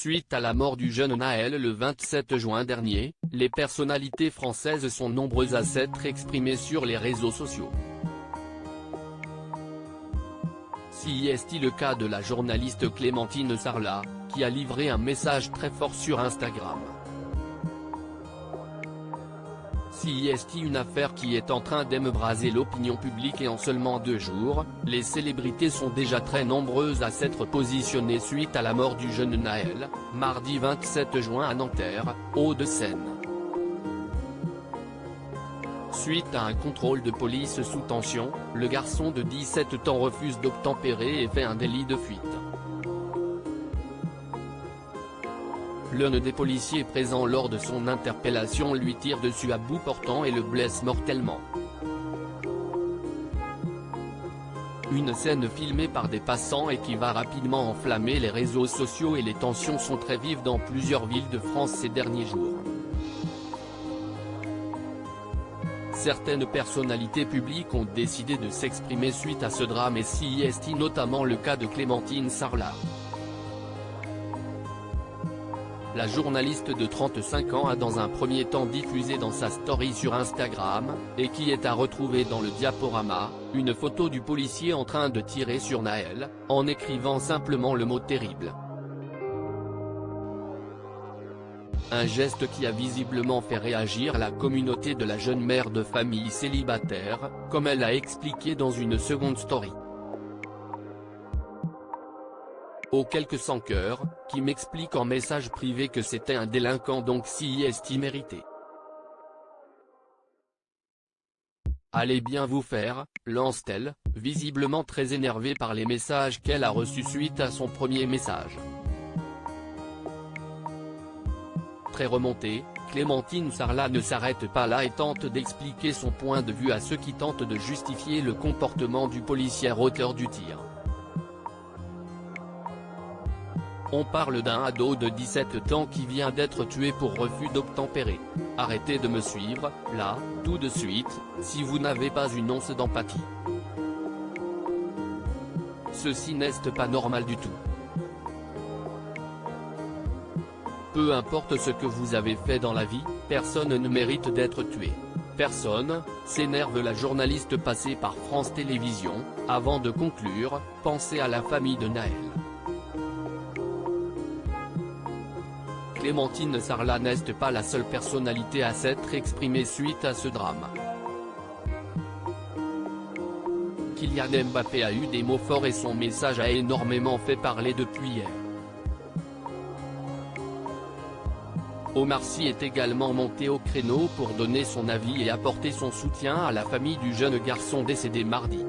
Suite à la mort du jeune Naël le 27 juin dernier, les personnalités françaises sont nombreuses à s'être exprimées sur les réseaux sociaux. Si est le cas de la journaliste Clémentine Sarlat, qui a livré un message très fort sur Instagram. Si est une affaire qui est en train d'émbraser l'opinion publique et en seulement 2 jours, les célébrités sont déjà très nombreuses à s'être positionnées suite à la mort du jeune Naël, mardi 27 juin à Nanterre, Hauts-de-Seine. Suite à un contrôle de police sous tension, le garçon de 17 ans refuse d'obtempérer et fait un délit de fuite. L'un des policiers présents lors de son interpellation lui tire dessus à bout portant et le blesse mortellement. Une scène filmée par des passants et qui va rapidement enflammer les réseaux sociaux, et les tensions sont très vives dans plusieurs villes de France ces derniers jours. Certaines personnalités publiques ont décidé de s'exprimer suite à ce drame, et si est notamment le cas de Clémentine Sarlat. La journaliste de 35 ans a dans un premier temps diffusé dans sa story sur Instagram, et qui est à retrouver dans le diaporama, une photo du policier en train de tirer sur Naël, en écrivant simplement le mot terrible. Un geste qui a visiblement fait réagir la communauté de la jeune mère de famille célibataire, comme elle a expliqué dans une seconde story. Aux quelques sans cœur, qui m'explique en message privé que c'était un délinquant, donc si est mérité. Allez bien vous faire, lance-t-elle, visiblement très énervée par les messages qu'elle a reçus suite à son premier message. Très remontée, Clémentine Sarlat ne s'arrête pas là et tente d'expliquer son point de vue à ceux qui tentent de justifier le comportement du policier auteur du tir. On parle d'un ado de 17 ans qui vient d'être tué pour refus d'obtempérer. Arrêtez de me suivre, là, tout de suite, si vous n'avez pas une once d'empathie. Ceci n'est pas normal du tout. Peu importe ce que vous avez fait dans la vie, personne ne mérite d'être tué. Personne, s'énerve la journaliste passée par France Télévisions, avant de conclure, pensez à la famille de Naël. Clémentine Sarlat n'est pas la seule personnalité à s'être exprimée suite à ce drame. Kylian Mbappé a eu des mots forts et son message a énormément fait parler depuis hier. Omar Sy est également monté au créneau pour donner son avis et apporter son soutien à la famille du jeune garçon décédé mardi.